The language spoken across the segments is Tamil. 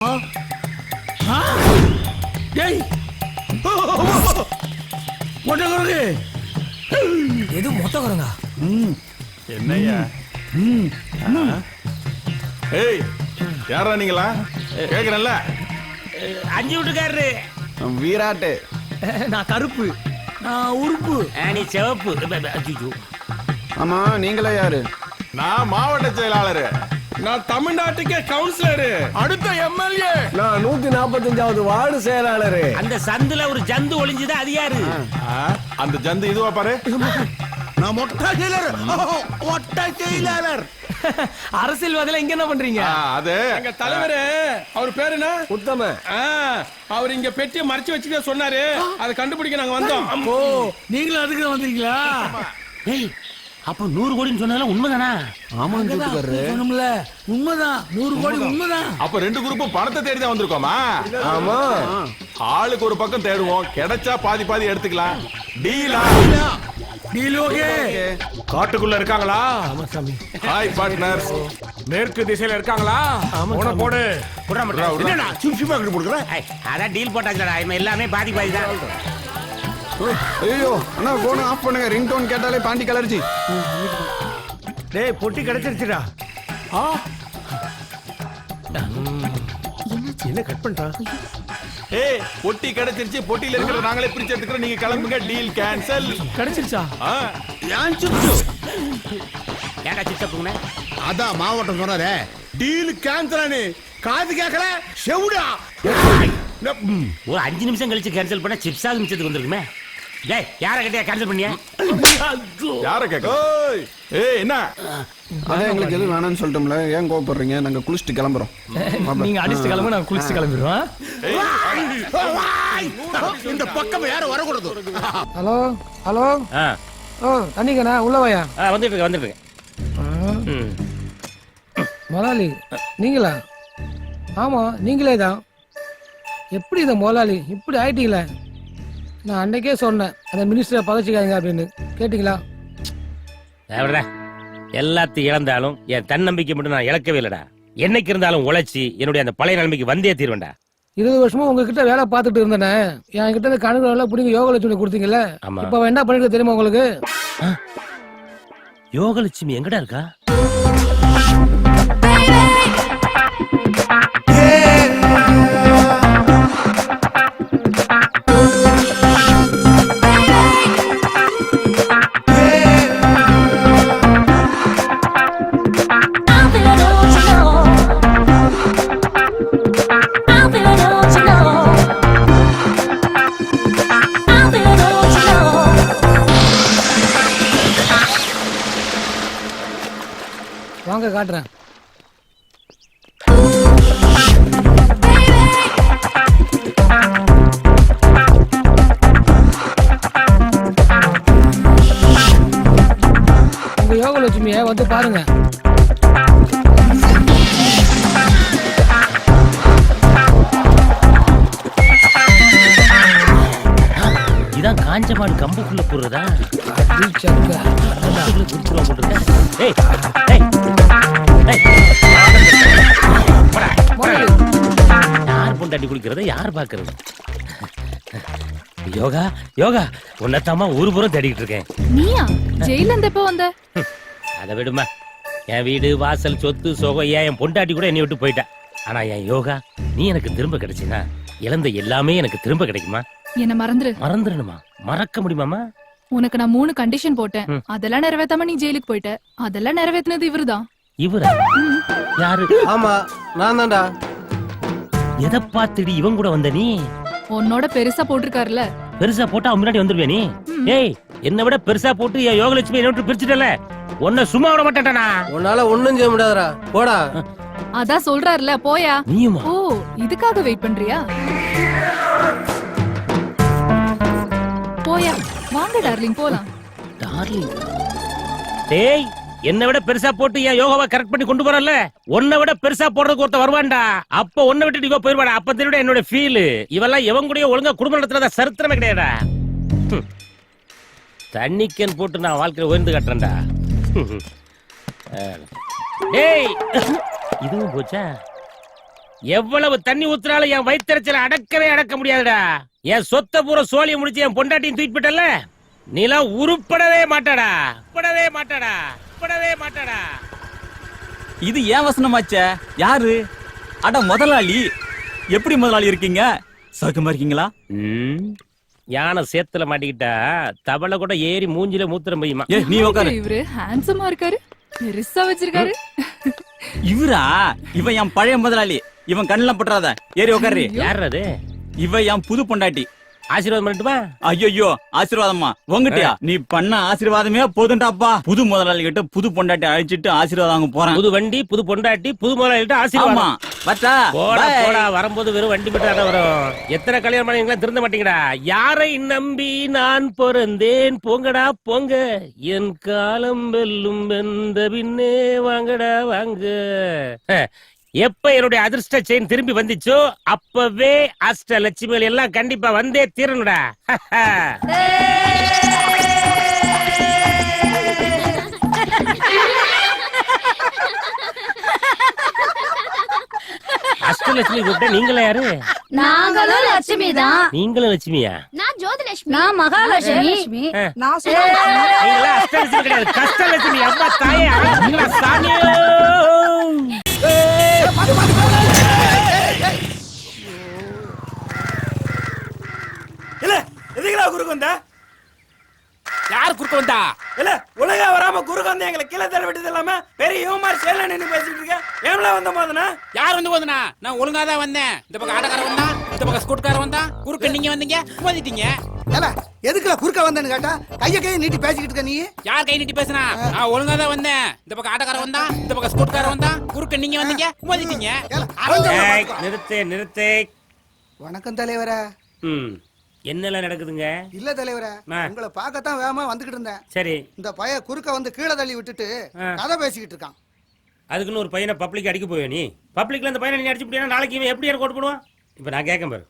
எது மொத்தவரங்க என்னையா? ஏய், யாரா நீங்களா? கேக்குறேன்ல. அஞ்சு வீட்டுக்காரரு. வீராட்டு. நான் கருப்பு. நான் உறுப்பு. நீ சிவப்பு. ஆமா, நீங்களே யாரு? நான் மாவட்ட செயலாளர். நான் தமிழ்நாட்டுக்கே கவுன்சிலரு. அடுத்த எம்எல்ஏ. நான் 145வது வார்டு செயலாளர். அந்த சந்துல ஒரு ஜந்து ஒளிஞ்சுது, அது யாரு? அந்த ஜந்து இதுவா பாரு. நான் மொட்டை செயலாளர். அரசியல்வாதில இங்க என்ன பண்றீங்க? அது எங்க தலைவரு, அவர் பேரு என்ன? உத்தம. அவர் இங்க பெட்டியை மறைச்சு வச்சுக்க சொன்னாரு. அதை கண்டுபிடிக்க நாங்க வந்தோம். ஓ, நீங்களும் அதுக்கு வந்திருக்கீங்களா? ஏய், அப்ப 100 கோடின்னு சொன்னாலும் உண்மைதானா? ஆமா, சொன்னோம்ல, உண்மைதான். 100 கோடி உண்மைதான். அப்ப ரெண்டு குரூப்பும் பணத்தை தேடி தான் வந்திருக்கோமா? ஆமா. ஆளுக்கு ஒரு பக்கம் தேடுவோம், கிடைச்சா பாதி பாதி எடுத்துக்கலாம். டீலா? Deal okay. காட்டுக்குள்ள இருக்காங்களா? ஆமா சாமி. Hi partners. மேற்கு திசையில இருக்காங்களா? போன போடு. என்னடா சிப்சிப்பா கிட்ட போடுற? அதான் டீல் போட்டாச்சுடா. இவன் எல்லாமே பாதி பாதி தான். ஐயோ அண்ணா, போன் ஆஃப் பண்ணுங்க. ரிங் டோன் கேட்டாலே பாண்டி கலர்ச்சி. டேய், பொட்டி கிடைச்சிருச்சுடா. என்ன கட் பண்றா? ஏய், பொட்டி கிடைச்சிருச்சு. பொட்டியில இருக்கிற நாங்களே பிரிச்சு எடுத்துக்கிறோம். நீங்க கிளம்புங்க. Deal cancel. கிடைச்சிருச்சா? ஏன்டா சித்தப்புங்க? அதான் மாவட்டம் சொன்னாரே, டீல் கேன்சல். காது கேட்கல, செவுடா. ஒரு 5 நிமிஷம் கழிச்சு கேன்சல் பண்ண சிப்ஸா நிமிஷத்துக்கு வந்திருக்குமே. டேய், யார கிட்டயா கேன்சல் பண்ணியா? யார கேக்க? ஏய், என்ன? அதான் எங்களுக்கு எதுவும் வேணாம்னு சொல்லிட்டோம்ல, ஏன் கோவப்படுறீங்க? நாங்க குளிச்சுட்டு கிளம்புறோம். நீங்க அடிச்சுட்டு கிளம்பு, நான் குளிச்சுட்டு கிளம்பிடுவோம். இந்த பக்கம் யாரும் வரக்கூடாது. Hello hello. ஓ, தண்ணிக்கண்ணா, உள்ள வாயா. வந்துட்டு இருக்கேன். முதலாளி நீங்களா? ஆமா, நீங்களே தான். எப்படி இந்த முதலாளி இப்படி ஆயிட்டீங்களே? நான் அன்னைக்கே சொன்னேன், அந்த மினிஸ்டரை பகச்சிக்காதீங்க அப்படின்னு. கேட்டீங்களா? எல்லாத்தையும் இழந்தாலும் என் தன்னம்பிக்கை மட்டும் நான் இழக்கவே இல்லடா. என்னைக்கு இருந்தாலும் உழைச்சி என்னுடைய அந்த பழைய நிலைமைக்கு வந்தே தீர்வேண்டா. 20 வருஷமா உங்ககிட்ட வேலை பார்த்துட்டு இருந்தேனே, என்கிட்ட இருந்து கணக்கு எல்லாம் பிடிங்க யோகலட்சுமி கொடுத்தீங்கல்ல. ஆமா. இப்ப என்ன பண்ணிட்டு தெரியுமா உங்களுக்கு? யோகலட்சுமி எங்கடா இருக்கா? வாங்க காட்டுறேன். உங்க யோகலட்சுமிய வந்து பாருங்க. இதான் காஞ்சமாடு கம்புக்குள்ள போடுறதா? யார் பொண்டாட்டி குளிக்கிறத யார் பாக்குறது? யோகா யோகா, உன்னத்தாமா ஊரு புறம் தேடிட்டு இருக்கேன். நீயா? ஜெயில இருந்து எப்ப வந்த? அதை விடுமா. என் வீடு வாசல் சொத்து சோகம் என் பொண்டாட்டி கூட என்னை விட்டு போயிட்டா. ஆனா என் யோகா, நீ எனக்கு திரும்ப கிடைச்சினா இழந்த எல்லாமே எனக்கு திரும்ப கிடைக்குமா? என்ன மறந்துரு. மறந்துடணுமா? மறக்க முடியுமாமா? உனக்கு நான் 3 கண்டிஷன் போட்டேன். அதெல்லாம் நிறைவேத்தாம நீ ஜெயிலுக்கு போயிட்ட. அதெல்லாம் நிறைவேத்தினது இவருதான். இவரா? யாரு? ஆமா, நான் தான்டா. எதை பார்த்துடி இவன் கூட வந்த நீ? உன்னோட பெருசா போட்டிருக்காருல. பெருசா போட்டா அவன் முன்னாடி வந்துருவே நீ? ஏய், என்னை விட பெருசா போட்டு என் யோகலட்சுமி என்ன விட்டு பிரிச்சுட்டல, உன்னை சும்மா விட மாட்டேன்டா. உன்னால ஒண்ணும் செய்ய முடியாதுடா, போடா. அதான் சொல்றாருல, போயா. நீயுமா? ஓ, இதுக்காக வெயிட் பண்றியா? போயா, வாங்க டார்லிங், போலாம். டார்லிங்? டேய், என்னை விட பெருசா போட்டு என் யோகாவை கரெக்ட் பண்ணி கொண்டு போறல, உன்னை விட பெருசா போடுறதுக்கு ஒருத்த வருவான்டா. அப்ப உன்னை விட்டு இவ போயிருவாடா. அப்ப தெரியும் என்னோட ஃபீல். இவெல்லாம் எவன் கூட ஒழுங்கா குடும்பம் நடத்துறதா சரித்திரமே கிடையாடா. தண்ணிக்கன் போட்டு நான் வாழ்க்கையில உயர்ந்து கட்டுறேன்டா. டேய், இதுவும் போச்சா? எவ்வளவு தண்ணி ஊத்துனாலும் என் வயிற்றுச்சல அடக்க முடியாதுடா. என் சொத்த பூரா சோழிய முடிச்சு என் பொண்டாட்டியும் தூக்கிட்டு போயிட்டல, நீலாம் உருப்படவே மாட்டாடா. இது ஏன் வசனமாச்சே? யாரு? அட முதலாளி. எப்படி முதலாளி இருக்கீங்க? சௌக்கியமா இருக்கீங்களா? யானை சேத்துல மாட்டிக்கிட்டா தவளை கூட ஏறி மூஞ்சில மூத்திரம் பெய்யுமா. நீ உட்காரு. இவரு ஹேண்ட்ஸமா இருக்காரு, பெருசா வச்சிருக்காரு. இவரா? இவன் என் பழைய முதலாளி. இவன் கண்ணுல பட்டுறாத, ஏறி உட்காரு. யார் அது? இவன் என் புது பொண்டாட்டி. ஆசீர்வாதம் பண்ணட்டுமா? ஐயோ ஆசீர்வாதமா உங்ககிட்டயா? நீ பண்ண ஆசீர்வாதமே போதுண்டாப்பா. புது முதலாளி கிட்ட புது பொண்டாட்டி அழைச்சிட்டு ஆசீர்வாதம் வாங்க போறேன். புது வண்டி, புது பொண்டாட்டி, புது முதலாளிட்ட ஆசீர்வாதம். பத்தா போடா வரும்போது வெறும் வண்டி மட்டும் வரும். எத்தனை கல்யாணம் பண்ணீங்களா திருந்த மாட்டீங்கடா. யாரை நம்பி நான் பிறந்தேன், போங்கடா போங்க. என் காலம் வெல்லும் வெந்த பின்னே வாங்கடா வாங்க. எப்ப என்னுடைய அதிர்ஷ்ட செயின் திரும்பி வந்துச்சோ அப்பவே அஷ்ட லட்சுமிகள் எல்லாம் கண்டிப்பா வந்தே தீரணுடா. அஷ்டலட்சுமி கூப்பிட்ட நீங்களா யாரு? நாங்களும் லட்சுமி தான். நீங்களும் லட்சுமியா? நான் ஜோதிலட்சுமி. நான் மகாலட்சுமி. நான் நீங்களா அஷ்டலட்சுமி கிடையாது, கஷ்டலட்சுமி. அம்மா தாயே நீங்களா சாமி. இல்ல எதுக்குடா குறுக்கு வந்தா? யார் குறுக்க வந்தா? இல்ல உலக வராம குறுக்கு வந்து எங்களை கீழே தர விட்டது இல்லாம பெரிய யூமார் சேல நின்னு பேசிட்டு இருக்க. ஏம்ல வந்த போதுனா? யார் வந்து போதுனா? நான் ஒழுங்கா தான் வந்தேன். இந்த பக்கம் ஆட்டக்கார வந்தா, இந்த பக்கம் ஸ்கூட்கார வந்தா, குறுக்க நீங்க வந்தீங்க, மோதிட்டீங்க. ஏல எதுக்குல குறுக்க வந்தேன்னு கேட்டா கைய நீட்டி பேசிக்கிட்டு இருக்க நீ. யார் கை நீட்டி பேசுனா? நான் ஒழுங்கா தான் வந்தேன். இந்த பக்கம் ஆட்டக்கார வந்தா, இந்த பக்கம் ஸ்கூட்கார வந்தா, குறுக்க நீங்க வந்தீங்க, மோதிட்டீங்க. நிறுத்து. வணக்கம் தலைவரே. என்னெல்லாம் நடக்குதுங்க? இல்ல தலைவரே, உங்களை பார்க்கத்தான் வேகமா வந்துகிட்டு இருந்தேன். சரி. இந்த பைய குறுக்க வந்து கீழே தள்ளி விட்டுட்டு கதை பேசிக்கிட்டு இருக்கான். அதுக்குன்னு ஒரு பையனை பப்ளிக் அடிக்க போவே நீ? பப்ளிக்ல அந்த பையனை நீ அடிச்சு போட்டீங்கன்னா நாளைக்கு இவன் எப்படி எனக்கு ஓட்டு போடுவான்? இப்ப நான் கேட்க பாரு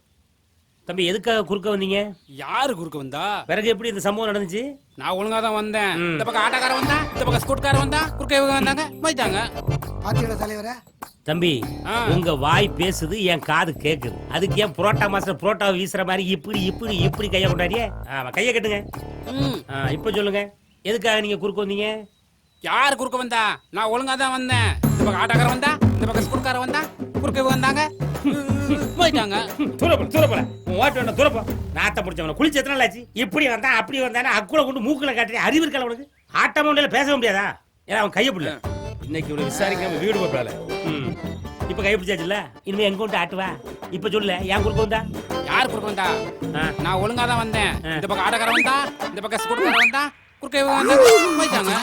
தம்பி, எதுக்காக குறுக்க வந்தீங்க? யாரு குறுக்க வந்தா? பிறகு எப்படி இந்த சம்பவம் நடந்துச்சு? நான் ஒழுங்கா தான் வந்தேன். இந்த பக்கம் ஆட்டக்கார வந்தா, இந்த பக்கம் ஸ்கூட்கார வந்தா, குறுக்க இவங்க வந்தாங்க, மோதிட்டாங்க. பாத்தீங்களா தலைவரே? தம்பி உங்க வாய் பேசுது, என் காது கேக்குது. அதுக்கு ஏன் புரோட்டா மாஸ்டர் புரோட்டா வீசுற மாதிரி இப்படி இப்படி இப்படி கைய கொண்டாடியே? கைய கட்டுங்க. இப்ப சொல்லுங்க, எதுக்காக நீங்க குறுக்க வந்தீங்க? யாரு குறுக்க வந்தா? நான் ஒழுங்கா தான் வந்தேன். இந்த பக்கம் ஆட்டக்கார வந்தா, இந்த பக்கம் ஸ்கூட்கார வந்தா, குறுக்க இவங்க வந்தாங்க, போயிட்டாங்க. தூரப்பட உன் ஓட்டு வேண்டாம், தூரப்பா. நாத்த முடிச்சவன குளிச்சு எத்தனை நாள் ஆச்சு? இப்படி வந்தா அப்படி வந்தானே அக்குல கொண்டு மூக்குல காட்டுறேன். அறிவு இருக்கல உனக்கு? ஆட்டமா உண்டால பேச முடியாதா? ஏன்னா அவன் கைய பிடில. இன்னைக்கு இவனை விசாரிக்காம வீடு போட்டால. இப்ப கை பிடிச்சாச்சுல்ல, இனிமே எங்க கொண்டு ஆட்டுவா? இப்ப சொல்லு, ஏன் குறுக்க வந்தா? யார் குறுக்க வந்தா? நான் ஒழுங்கா தான் வந்தேன். இந்த பக்கம் ஆட்டக்கார வந்தா, இந்த பக்கம் ஸ்கூட்கார வந்தா, குறுக்க இவங்க வந்தாங்க, போயிட்டாங்க.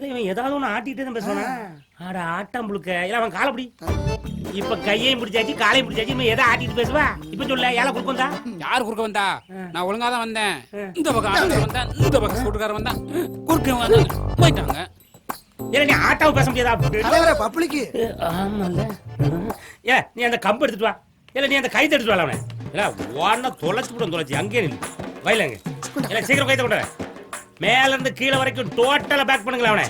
இவன் ஏதாவது ஒண்ணு ஆட்டிட்டு தான் பேசுவானா? ஆட ஆட்டம் புழுக்க. இல்ல அவன் காலை பிடி. இப்ப கையையும் பிடிச்சாச்சு காலையும் பிடிச்சாச்சு, இவன் எதை ஆட்டிட்டு பேசுவா? இப்ப சொல்ல, யார குறுக்க வந்தா? யார் குறுக்க வந்தா? நான் ஒழுங்கா தான் வந்தேன். இந்த பக்கம் ஆட்டக்கார வந்தா, இந்த பக்கம் ஸ்கூட்கார வந்தா, குறுக்க இவங்க வந்தாங்க, போயிட்டாங்க. ஏன்னா நீ ஆட்டாவை பேச முடியாதா? தலைவரே பப்ளிக்கு. ஆமால. ஏ நீ அந்த கம்பு எடுத்துட்டு வா. இல்ல நீ அந்த கைத்தை எடுத்துட்டு வா. அவனை இல்ல ஓடனா தொலைச்சு அங்கே நில்லு வயலங்க. இல்ல சீக்கிரம் கைத்தை கொண்டு மேல இருந்து கீழே வரைக்கும் டோட்டலா பேக் பண்ணுங்களா அவனை.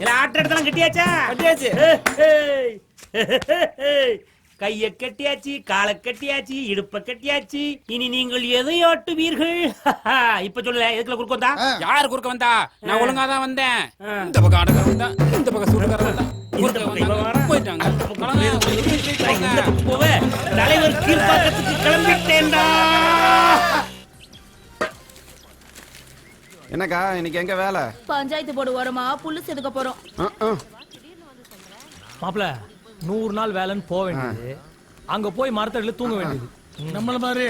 இல்ல ஆட்ட இடத்தெல்லாம் கட்டியாச்சா? கட்டியாச்சு. கைய கட்டியாச்சு, காலை கட்டியாச்சு, இடுப்ப கட்டியாச்சு. இனி நீங்கள் எதை ஆட்டுவீர்கள்? இப்ப சொல்லல, எதுக்குள்ள குறுக்க வந்தா? யாரு குறுக்க வந்தா? நான் ஒழுங்கா தான் வந்தேன். இந்த பக்கம் ஆட்டக்கார வந்தா, இந்த பக்கம் ஸ்கூட்கார வந்தா, போயிட்டாங்க. தலைவர் கீழ்பாக்கத்துக்கு கிளம்பிட்டேன்டா. என்னக்கா இன்னைக்கு எங்க வேலை? பஞ்சாயத்து போர்டு ஓரமா புல்லு செதுக்க போறோம். மாப்பிள 100 நாள் வேலைன்னு போக வேண்டியது, அங்க போய் மரத்தடியில தூங்க வேண்டியது. நம்மள மாதிரி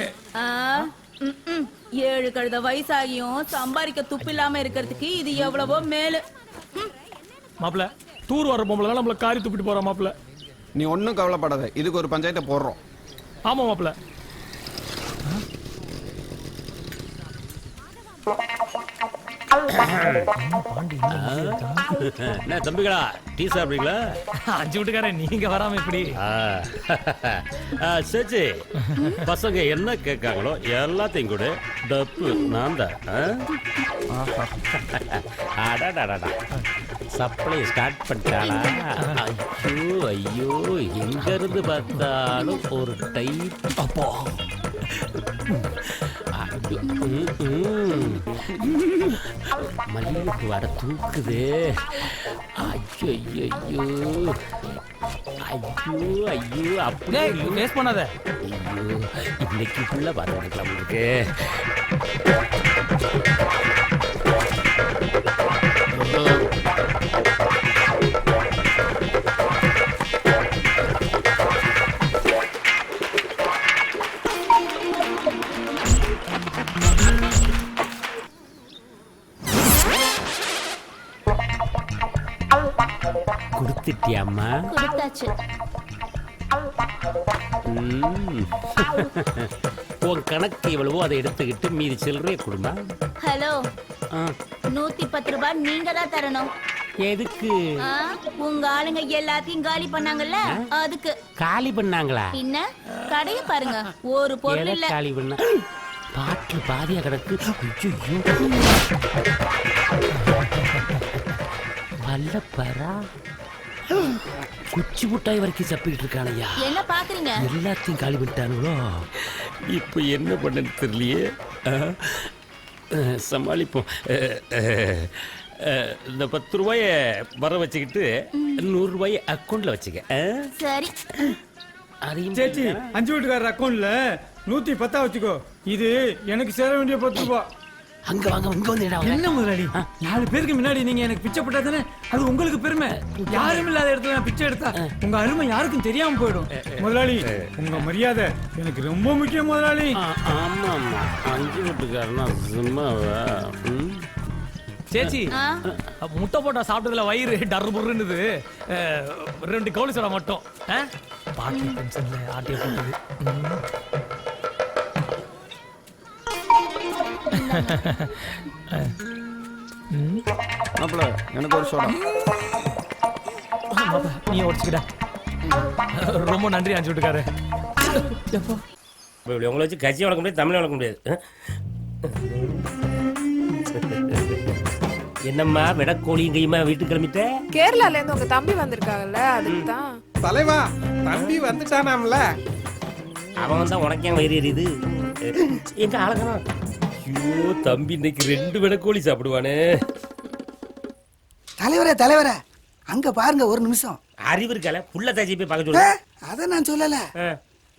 7 கழுத வயசாகியும் சம்பாதிக்க துப்பு இல்லாம இருக்கிறதுக்கு இது எவ்வளவோ மேலு. மாப்பிள டூர் வர பொம்பளை நம்மள காரி துப்பிட்டு போறோம். மாப்பிள நீ ஒன்னும் கவலைப்படாத, இதுக்கு ஒரு பஞ்சாயத்தை போடுறோம். ஆமா மாப்பிள. என்ன தம்பிகளா, டீ சாப்பிடுறீங்களா? 5 வீட்டுக்காரன் நீங்க வராம இப்படி. சரி, பசங்க என்ன கேட்காங்களோ எல்லாத்தையும் கூட டப்பு நான் தான். சப்ளை ஸ்டார்ட் பண்ணிட்டாளா? ஐயோ ஐயோ, எங்க இருந்து பார்த்தாலும் ஒரு டைப். அப்போ மல்லிகைப்பூ வர தூக்குது. ஐயோ ஐயோ ஐயோ ஐயோ ஐயோ, அப்படியே வேஸ்ட் பண்ணாத. ஐயோ, இன்னைக்கு ஃபுல்லா பார்த்து எடுக்கலாம் உங்களுக்கு. கொடுத்துட்டியாம்மா? கொடுத்தாச்சு. உன் கணக்கு எவ்வளவோ அதை எடுத்துக்கிட்டு மீதி சில்லறைய கொடுமா. ஹலோ, 110 ரூபாய் நீங்க தான் தரணும். எதுக்கு? உங்க ஆளுங்க எல்லாத்தையும் காலி பண்ணாங்கல்ல, அதுக்கு. காலி பண்ணாங்களா? பின்ன கடைய பாருங்க, ஒரு பொருள் இல்ல. காலி பண்ண பாட்டில் பாதியா கிடக்கு. வல்லப்பரா குச்சி முட்டாய் வரைக்கும் சப்பிக்கிட்டு இருக்கானையா. என்ன பாக்குறீங்க? எல்லாத்தையும் காலி பண்ணிட்டானுங்களோ. இப்ப என்ன பண்ணன்னு தெரியலையே. சமாளிப்போம். இந்த 10 ரூபாய வர வச்சுக்கிட்டு 100 ரூபாய அக்கௌண்ட்ல வச்சுக்க. சரி. அதையும் சேச்சி, 5 வீட்டுக்காரர் அக்கௌண்ட்ல 110 வச்சுக்கோ. இது எனக்கு சேர வேண்டிய 10 ரூபாய். அங்க வாங்க, இங்க வந்து என்ன முதலாளி, 4 பேருக்கு முன்னாடி நீங்க எனக்கு பிச்சை போட்டா தானே அது உங்களுக்கு பெருமை. யாரும் இல்லாத இடத்துல நான் பிச்சை எடுத்தா உங்க அருமை யாருக்கும் தெரியாம போயிடும். முதலாளி, உங்க மரியாதை எனக்கு ரொம்ப முக்கியம் முதலாளி. ஆமா ஆமா, 5 வீட்டுக்காரனா சும்மாவா? சேச்சி, முட்டை போட்டா சாப்பிட்டதுல வயிறு டர் புர்ருன்னுது. 2 கவுளி சோடா மட்டும். பாட்டி டென்ஷன்ல ஆட்டிய போட்டது. மாப்பிள்ள எனக்கு ஒரு சோடா. நீ உடச்சுக்கிட. ரொம்ப நன்றி 5 வீட்டுக்காரு. உங்களை வச்சு கட்சி வளர்க்க முடியாது, தமிழ் வளர்க்க முடியாது. என்னம்மா விடக்கோழியும் கையுமா வீட்டுக்கு கிளம்பிட்ட? கேரளால இருந்து உங்க தம்பி வந்திருக்காங்கல்ல, அதுக்கு தான். தலைவா, தம்பி வந்துட்டானாம்ல. அவன் தான் உனக்கே வயிறு எரியுது. எங்க ஆளுங்கணும். ஐயோ, தம்பி இன்னைக்கு 2 விடக்கோழி சாப்பிடுவானே. தலைவரே தலைவரே, அங்க பாருங்க ஒரு நிமிஷம். அறிவு இருக்கால, புள்ள தாச்சி போய் பார்க்க சொல்லு. அத நான் சொல்லல.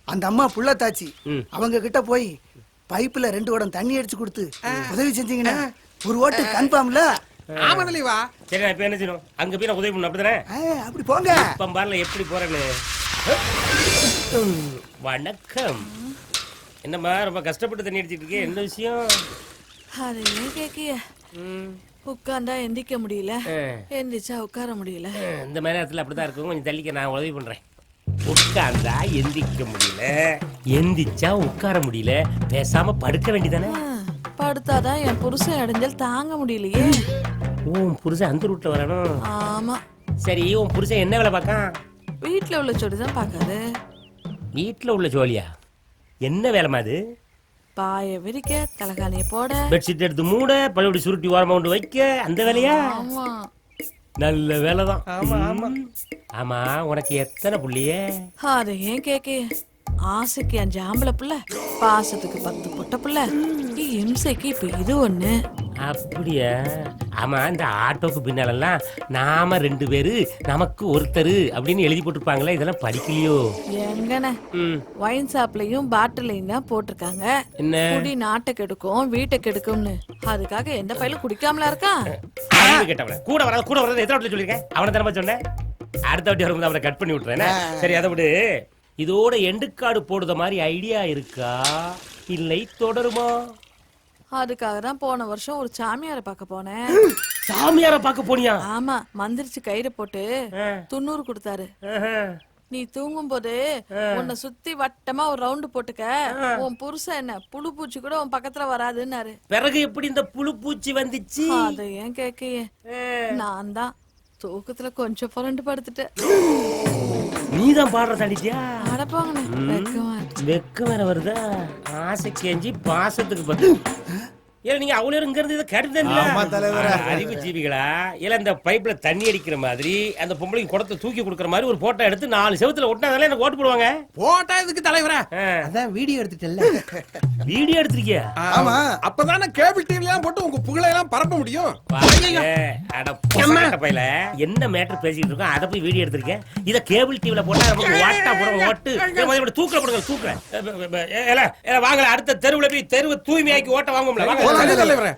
அந்த அம்மா புள்ளத்தாச்சி அவங்க கிட்ட போய் பைப்புல 2 குடம் தண்ணி அடிச்சு கொடுத்து உதவி செஞ்சீங்கன்னா ஒரு ஓட்டு கன்ஃபார்ம்ல. ஆமா தலைவா. சரி, நான் இப்ப என்ன செய்யணும்? அங்க போய் நான் உதவி பண்ணணும், அப்படிதானே? அப்படி போங்க. இப்ப பாருல எப்படி போறேன்னு. வணக்கம். என்னம்மா ரொம்ப கஷ்டப்பட்டு தண்ணி அடிச்சிட்டு இருக்கே, என்ன விஷயம்? அது ஏன் கேக்கிய? உட்கார்ந்தா எந்திக்க முடியல, எந்திரிச்சா உட்கார முடியல. இந்த மாதிரி நேரத்துல அப்படிதான் இருக்கும். கொஞ்சம் தள்ளிக்க, நான் உதவி பண்றேன். உட்கார்ந்தா எந்திக்க முடியல, எந்திச்சா உட்கார முடியல, பேசாம படுக்க வேண்டியதானே? படுத்தாதான் என் புருஷன் இடைஞ்சல் தாங்க முடியலையே. உன் புருஷன் அந்த ரூட்ல வரணும். ஆமா. சரி, உன் புருஷன் என்ன வேலை பார்க்கான்? வீட்டுல உள்ள சொடிதான் பாக்காது. வீட்டுல உள்ள ஜோலியா? என்ன வேலைமா அது? பாய விரிக்க, தலகாணிய போட, பெட்ஷீட் எடுத்து மூட, பழையபடி சுருட்டி ஓரமா கொண்டு வைக்க, அந்த வேலையா? ஆமா. நல்ல வேலைதான். ஆமா, உனக்கு எத்தனை புள்ளியே? அது ஏன் கேக்கே? ஆசைக்கு 5 ஆம்பளை புள்ள, பாசத்துக்கு 10 பொட்ட புள்ள, இம்சைக்கு இப்ப இது ஒண்ணு. அப்படியா? ஆமா, இந்த ஆட்டோக்கு பின்னாலெல்லாம் நாம 2 பேரு நமக்கு ஒருத்தர் அப்படின்னு எழுதி போட்டிருப்பாங்களே, இதெல்லாம் படிக்கலையோ? எங்கன வைன் ஷாப்லயும் பாட்டிலையும் தான் போட்டிருக்காங்க. என்ன குடி நாட்டை கெடுக்கும், வீட்டை கெடுக்கும்னு. அதுக்காக எந்த பையலும் குடிக்காமலா இருக்கான்? கேட்டவன கூட வராது எத்தனை வாட்டி சொல்லியிருக்கேன்? அவனை தானே சொன்னேன். அடுத்த வாட்டி வரும்போது அவனை கட் பண்ணி விட்டுறேன். சரி, அதை விடு. இதோட எண்டுக்காடு போடுற மாதிரி ஐடியா இருக்கா, இல்லை தொடருமா? அதுக்காக தான் போன வருஷம் ஒரு சாமியாரை பார்க்க போனேன். சாமியாரை பார்க்க போனியா? ஆமா, மந்திரிச்சு கயிறு போட்டு 90 கொடுத்தாரு. நீ தூங்கும் போது உன்னை சுத்தி வட்டமா ஒரு ரவுண்டு போட்டுக்க, உன் புருஷன் என்ன புழு பூச்சி கூட உன் பக்கத்துல வராதுன்னாரு. பிறகு எப்படி இந்த புழு பூச்சி வந்துச்சு? அதை ஏன் கேக்கையே? நான் தான் தூக்கத்துல கொஞ்சம் புரண்டு படுத்துட்டேன். நீதான் பாடுற தடிச்சியா? அடப்பாங்கண்ணே, வெக்கம் வேற வருதா? ஆசைக்கு அஞ்சி பாசத்துக்கு பத்து. ஏல நீங்க அவ்வளவு நேரம் இங்க இருந்து இதை கேட்டுதான் அறிவு ஜீவிகளா? ஏல இந்த பைப்ல தண்ணி அடிக்கிற மாதிரி அந்த பொம்பளைக்கு குடத்தை தூக்கி கொடுக்கற மாதிரி ஒரு போட்டோ எடுத்து 4 செவுத்துல ஒட்டினாதானே எனக்கு ஓட்டு போடுவாங்க. போட்டா இதுக்கு தலைவரா? அதான் வீடியோ எடுத்துட்டல. வீடியோ எடுத்திருக்கியா? ஆமா, அப்பதானே கேபிள் டிவிலாம் போட்டு உங்க புகழை எல்லாம் பரப்ப முடியும். அட பொசக்கட்ட பையல, என்ன மேட்டர் பேசிட்டு இருக்கோம் அத போய் வீடியோ எடுத்திருக்கேன். இத கேபிள் டிவில போட்டா நமக்கு வாட்டா போடுங்க. ஓட்டு தூக்கல போடுங்க, தூக்கல. ஏல வாங்கல, அடுத்த தெருவுல போய் தெருவை தூய்மையாக்கி ஓட்ட வாங்கும்ல. வாங்க தலைவரே.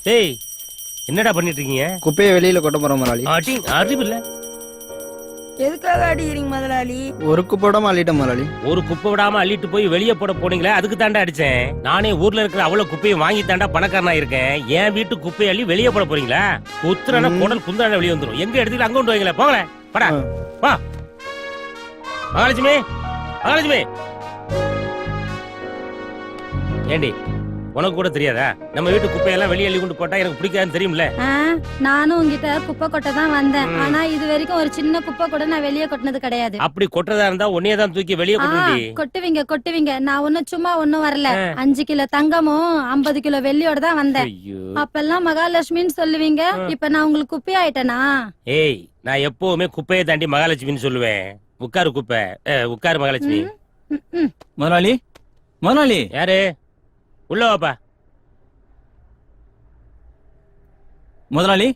டேய் என்னடா பண்ணிட்டு இருக்கீங்க? குப்பையை வெளியில கொட்ட போறோம் முதலாளி. அறிவு இல்ல. எதுக்காக அடிக்கிறீங்க முதலாளி? ஒரு குப்பையோட அள்ளிட்டேன் முதலாளி. ஒரு குப்பை விடாம அள்ளிட்டு போய் வெளியே போட போனீங்களே, அதுக்கு தாண்டா அடிச்சேன். நானே ஊர்ல இருக்கிற அவ்வளவு குப்பையை வாங்கி தாண்டா பணக்காரனா இருக்கேன். என் வீட்டு குப்பையை அள்ளி வெளியே போட போறீங்களா? குத்துறான குடல் குந்தான வெளியே வந்துரும். எங்க எடுத்துட்டு அங்க கொண்டு வைங்களேன். போங்களேன், படா வா. மகாலட்சுமி, மகாலட்சுமி. ஏண்டி உனக்கு கூட தெரியாதா? நம்ம வீட்டு குப்பையெல்லாம் வெளியே அள்ளி கொண்டு போட்டா எனக்கு பிடிக்காதுன்னு தெரியும்ல. நானும் உங்ககிட்ட குப்பை கொட்ட தான் வந்தேன். ஆனா இது வரைக்கும் ஒரு சின்ன குப்பை கூட நான் வெளியே கொட்டினது கிடையாது. அப்படி கொட்டதா இருந்தா உன்னையே தான் தூக்கி வெளியே கொட்டுடி. கொட்டுவீங்க கொட்டுவீங்க. நான் ஒன்னும் சும்மா ஒன்னும் வரல. 5 கிலோ தங்கமும் 50 கிலோ வெள்ளியோட தான் வந்தேன். அப்பெல்லாம் மகாலட்சுமின்னு சொல்லுவீங்க. இப்ப நான் உங்களுக்கு குப்பை ஆயிட்டேனா? ஏய், நான் எப்பவுமே குப்பையை தாண்டி மகாலட்சுமின்னு சொல்லுவேன். உட்காரு குப்பை, உட்காரு மகாலட்சுமி. முதலாளி, முதலாளி. யாரு? உள்ள வாப்பா. முதலாளி,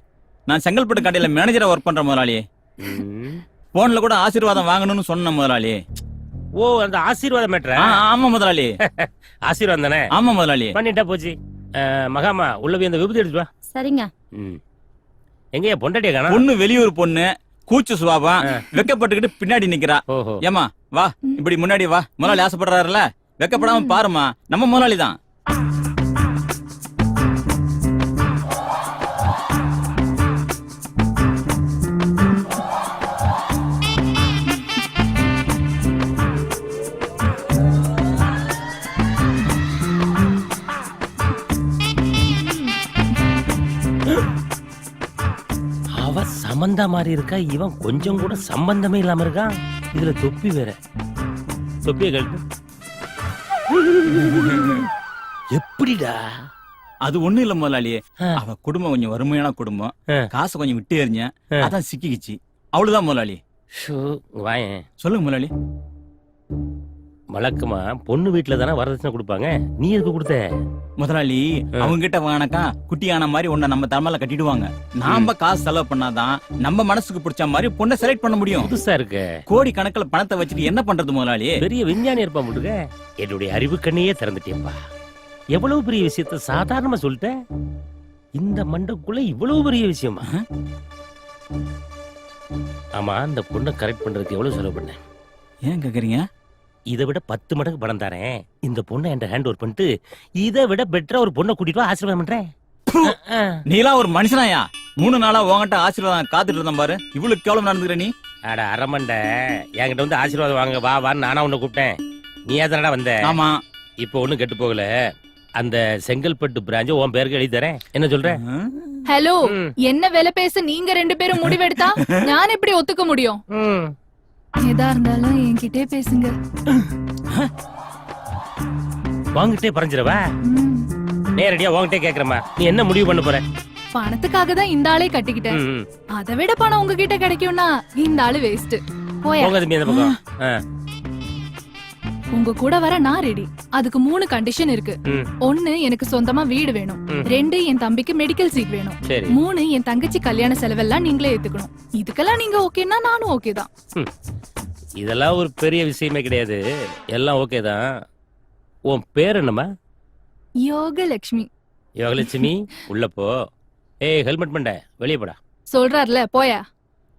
நான் செங்கல்பட்டு கடையில மேனேஜரா ஒர்க் பண்றேன் முதலாளி. போன்ல கூட ஆசீர்வாதம் வாங்கணும்னு சொன்ன முதலாளி. ஓ, அந்த ஆசீர்வாதம் மேட்டரா? ஆமா முதலாளி. ஆசீர்வாதம் தானே? ஆமா முதலாளி. பண்ணிட்டா போச்சு. மகாமா உள்ள போய் அந்த விபூதி எடுத்து வா. சரிங்க. எங்கயா பொண்டாட்டிய காணோம்? பொண்ணு வெளியூர் பொண்ணு, கூச்ச சுபாவம், வெக்கப்பட்டுக்கிட்டு பின்னாடி நிக்கிறா. ஏமா வா, இப்படி முன்னாடி வா. முதலாளி ஆசைப்படுறாருல, வெக்கப்படாம பாருமா, நம்ம முதலாளி தான். அவ சம்பந்தா மாதிரி இருக்கா, இவன் கொஞ்சம் கூட சம்பந்தமே இல்லாம இருக்கான். இதுல தொப்பி வேற. தொப்பிய கழட்டு. எப்படிடா? அது ஒண்ணு இல்ல முதலாளி, அவ குடும்பம் கொஞ்சம் வறுமையான குடும்பம், காசு கொஞ்சம் விட்டு எறிஞ்ச, அதான் சிக்கிக்கிச்சு. அவ்வளவுதான் முதலாளி. வாயேன். சொல்லுங்க முதலாளி. வழக்கமா பொண்ணு வீட்டுல தானே வரதட்சணை கொடுப்பாங்க, நீ எதுக்கு கொடுத்த? முதலாளி, அவங்க கிட்ட வாங்கினாக்கா குட்டியான மாதிரி உன்னை நம்ம தலைமையில கட்டிடுவாங்க. நாம காசு செலவு பண்ணாதான் நம்ம மனசுக்கு பிடிச்ச மாதிரி பொண்ணை செலக்ட் பண்ண முடியும். புதுசா இருக்கு. கோடி கணக்குல பணத்தை வச்சுட்டு என்ன பண்றது முதலாளி? பெரிய விஞ்ஞானி இருப்பா முடுங்க. என்னுடைய அறிவு கண்ணையே திறந்துட்டேன்பா. எவ்வளவு பெரிய விஷயத்த சாதாரணமா சொல்லிட்ட. இந்த மண்டக்குள்ள இவ்வளவு பெரிய விஷயமா? ஆமா, அந்த பொண்ணை கரெக்ட் பண்றதுக்கு எவ்வளவு செலவு பண்ண? ஏன் கேக்குறீங்க? இதை விட 10 மடங்கு பணம் தரேன். இந்த பொண்ணை என் ஹேண்ட் ஓவர் பண்ணிட்டு இதை விட பெட்டரா ஒரு பொண்ணை கூட்டிட்டு வா, ஆசீர்வாதம் பண்றேன். நீலாம் ஒரு மனுஷனாயா? 3 நாளா உங்ககிட்ட ஆசீர்வாதம் காத்துட்டு இருந்தேன் பாரு. இவ்வளவு கேவலம் நடந்துக்கிற நீ? அட அரமண்ட, என்கிட்ட வந்து ஆசீர்வாதம் வாங்க வா வான்னு நானா உன்னை கூப்பிட்டேன். நீ ஏதானடா வந்த? ஆமா. இப்ப ஒண்ணும் கெட்டு போகல. அந்த செங்கல்பட்டு பிராஞ்ச உன் பேருக்கு எழுதி தரேன். என்ன சொல்ற? ஹலோ, என்ன வேலை பேச நீங்க 2 பேரும் முடிவெடுத்தா நான் எப்படி ஒத்துக்க முடியும்? எதா இருந்தாலும் என்கிட்டே பேசுங்க. வாங்கிட்டே பறஞ்சிரவா? நேரடியா வாங்கிட்டே கேக்குறமா. நீ என்ன முடிவு பண்ண போற? பணத்துக்காக தான் இந்த ஆளே கட்டிக்கிட்டேன். அதை விட பணம் உங்ககிட்ட கிடைக்கும்னா இந்த ஆளு வேஸ்ட். போயா. போங்க தம்பி அந்த பக்கம். உங்க கூட வர நான் ரெடி. அதுக்கு 3 கண்டிஷன் இருக்கு. 1, எனக்கு சொந்தமா வீடு வேணும். 2, என் தம்பிக்கு மெடிக்கல் சீட் வேணும். 3, என் தங்கச்சி கல்யாண செலவெல்லாம் நீங்களே ஏத்துக்கணும். இதுக்கெல்லாம் நீங்க ஓகேன்னா நானும் ஓகே தான். இதெல்லாம் ஒரு பெரிய விஷயமே கிடையாது. எல்லாம் ஓகே தான். உன் பேர் என்னம்மா? யோகலட்சுமி. யோகலட்சுமி, உள்ள போ. ஏய், ஹெல்மெட் பண்ண வெளியே போடா. சொல்றாருல, போயா.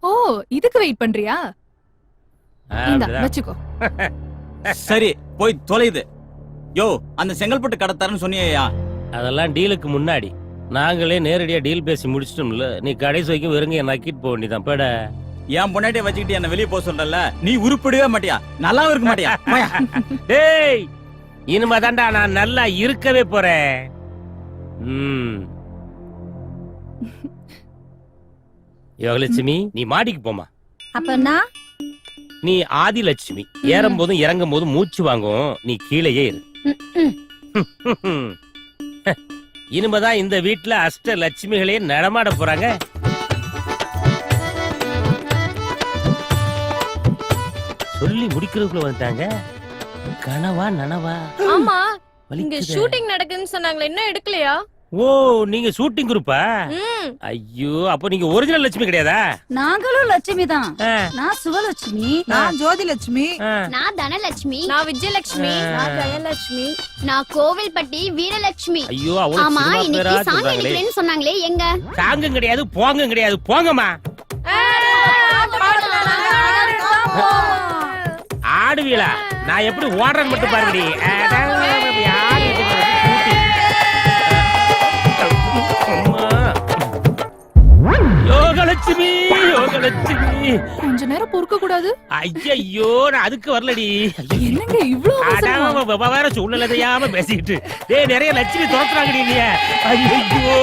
ஓ, இதுக்கு வெயிட் பண்றியா? வச்சுக்கோ. சரி, போய் தொலைது. யோ, அந்த செங்கல்பட்டு கடத்தாருன்னு சொன்னியா? அதெல்லாம் டீலுக்கு முன்னாடி. நாங்களே நேரடியா டீல் பேசி முடிச்சிட்டோம்ல. நீ கடைசி வரைக்கும் வெறுங்க நக்கிட்டு போக வேண்டியதான். பேட என் பொண்டாட்டிய வச்சுக்கிட்டு என்ன வெளியே போக சொல்றல, நீ உருப்படவே மாட்டியா, நல்லாவும் இருக்க மாட்டியா? டேய், இனிமே தாண்டா நான் நல்லா இருக்கவே போறேன். யோகலட்சுமி நீ மாடிக்கு போமா. அப்ப நான் நீ ஆதிலட்சுமி. ஏறும் போதும் இறங்கும் போதும் மூச்சு வாங்கும். நீ கீழேயே இரு. இனிமேதான் இந்த வீட்டுல அஷ்ட லட்சுமிகளே நடமாட போறாங்க. சொல்லி முடிக்கிறதுக்குள்ள வந்துட்டாங்க. கனவா நனவா? ஆமா இங்க ஷூட்டிங் நடக்குதுன்னு சொன்னாங்களே, இன்னும் எடுக்கலையா? ஓ, நீங்க ஷூட்டிங் குரூப்பா? ஐயோ, அப்ப நீங்க ஒரிஜினல் லட்சுமி கிடையாதா? நாங்களும் லட்சுமி தான். நான் சுவலட்சுமி, நான் ஜோதிலட்சுமி, நான் தனலட்சுமி, நான் விஜயலட்சுமி, நான் ஜெயலட்சுமி, நான் கோவில்பட்டி வீரலட்சுமி. ஐயோ, அவ்வளவு சொன்னாங்களே, எங்க? சாங்கும் கிடையாது, போங்கும் கிடையாது. போங்கம்மா. ஆடுவீளா? நான் எப்படி ஓடுறேன்னு மட்டும் பாருங்கடி. யோகலட்சுமி, யோகலட்சுமி, கொஞ்ச நேரம் பொறுக்க கூடாது? ஐயோ, நான் அதுக்கு வரலடி. என்னங்க இவ்ளோ வேற சூழ்நிலை தெரியாம பேசிட்டு நிறைய லட்சுமி துரத்துறாங்கடி. ஐயோ,